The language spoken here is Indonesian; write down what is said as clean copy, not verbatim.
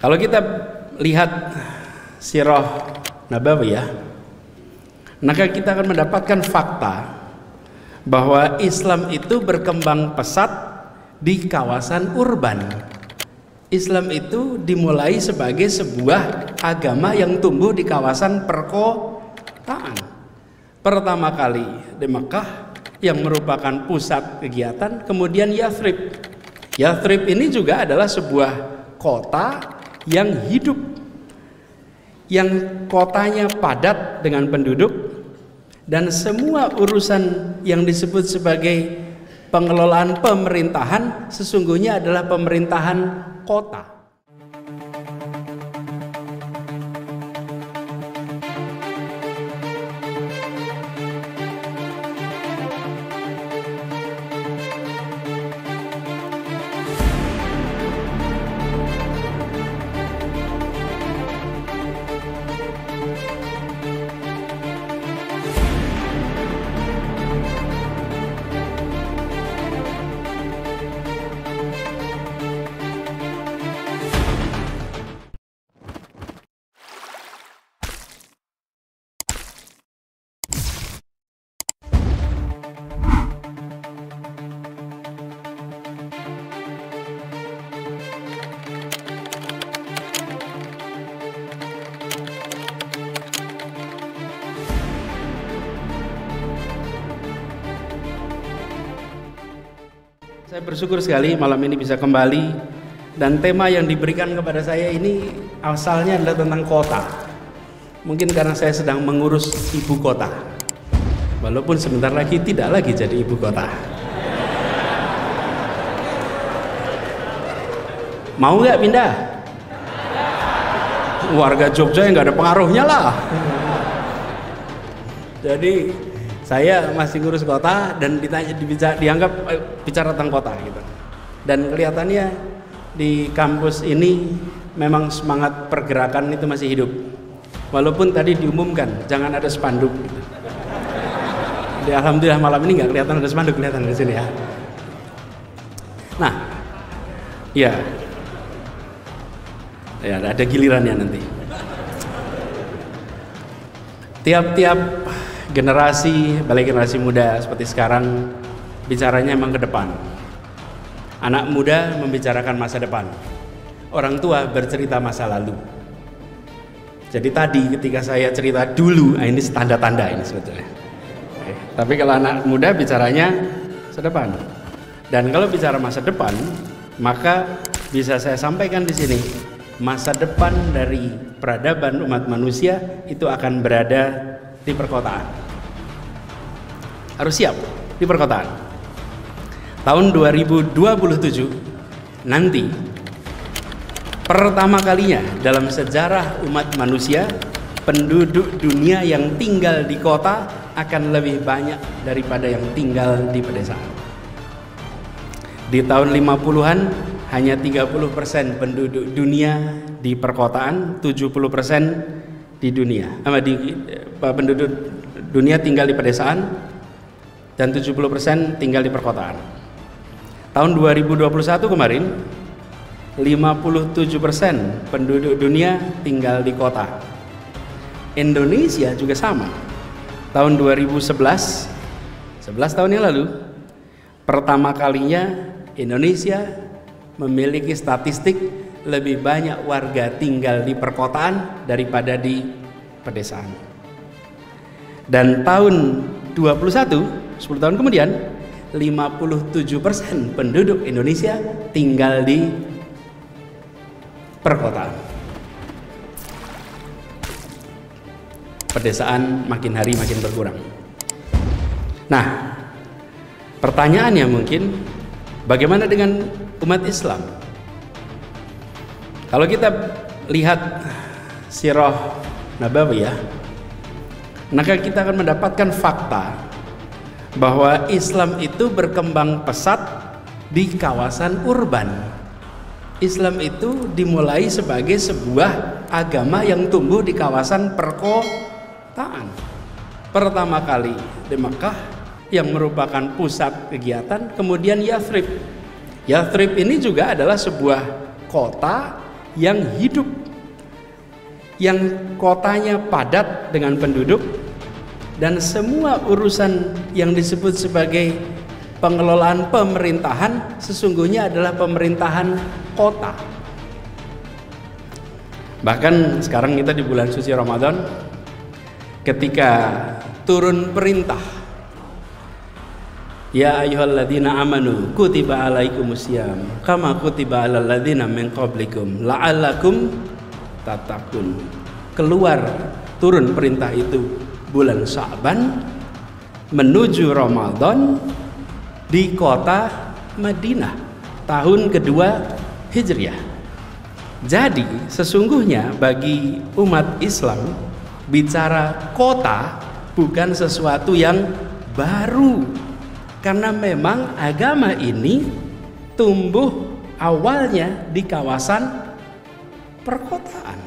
Kalau kita lihat sirah nabawiyah, maka kita akan mendapatkan fakta bahwa Islam itu berkembang pesat di kawasan urban. Islam itu dimulai sebagai sebuah agama yang tumbuh di kawasan perkotaan. Pertama kali di Mekah yang merupakan pusat kegiatan, kemudian Yathrib. Yathrib ini juga adalah sebuah kota yang hidup, yang kotanya padat dengan penduduk, dan semua urusan yang disebut sebagai pengelolaan pemerintahan sesungguhnya adalah pemerintahan kota. Saya bersyukur sekali malam ini bisa kembali, dan tema yang diberikan kepada saya ini asalnya adalah tentang kota. Mungkin karena saya sedang mengurus ibu kota, walaupun sebentar lagi tidak lagi jadi ibu kota. Mau nggak pindah? Warga Jogja yang nggak ada pengaruhnya lah. Jadi saya masih ngurus kota dan dianggap bicara tentang kota gitu. Dan kelihatannya di kampus ini memang semangat pergerakan itu masih hidup. Walaupun tadi diumumkan jangan ada spanduk gitu. Jadi alhamdulillah malam ini nggak kelihatan ada spanduk, kelihatan di sini ya. Nah, ya ada gilirannya nanti. Tiap-tiap generasi, balik generasi muda seperti sekarang bicaranya emang ke depan. Anak muda membicarakan masa depan, orang tua bercerita masa lalu. Jadi tadi ketika saya cerita dulu, ini tanda-tanda ini sebetulnya. Tapi kalau anak muda bicaranya masa depan. Dan kalau bicara masa depan, maka bisa saya sampaikan di sini, masa depan dari peradaban umat manusia itu akan berada di perkotaan. Harus siap di perkotaan. Tahun 2027 nanti pertama kalinya dalam sejarah umat manusia, penduduk dunia yang tinggal di kota akan lebih banyak daripada yang tinggal di pedesaan. Di tahun 50-an hanya 30% penduduk dunia di perkotaan, 70% di dunia, penduduk dunia tinggal di pedesaan dan 70% tinggal di perkotaan. Tahun 2021 kemarin 57% penduduk dunia tinggal di kota. Indonesia juga sama. Tahun 2011, 11 tahun yang lalu, pertama kalinya Indonesia memiliki statistik lebih banyak warga tinggal di perkotaan daripada di pedesaan. Dan tahun 21, 10 tahun kemudian, 57% penduduk Indonesia tinggal di perkotaan. Pedesaan makin hari makin berkurang. Nah, pertanyaannya mungkin bagaimana dengan umat Islam? Kalau kita lihat sirah nabawiyah, maka kita akan mendapatkan fakta bahwa Islam itu berkembang pesat di kawasan urban. Islam itu dimulai sebagai sebuah agama yang tumbuh di kawasan perkotaan. Pertama kali di Mekah yang merupakan pusat kegiatan, kemudian Yathrib. Yathrib ini juga adalah sebuah kota yang hidup, yang kotanya padat dengan penduduk, dan semua urusan yang disebut sebagai pengelolaan pemerintahan sesungguhnya adalah pemerintahan kota. Bahkan sekarang kita di bulan suci Ramadan, ketika turun perintah, ya ayyuhalladzina amanu kutiba alaikumusiyam kama kutiba alal ladzina min qablikum la'allakum tattaqun. Keluar turun perintah itu bulan Sya'ban menuju Ramadan di kota Madinah tahun kedua Hijriah. Jadi sesungguhnya bagi umat Islam bicara kota bukan sesuatu yang baru, karena memang agama ini tumbuh awalnya di kawasan perkotaan.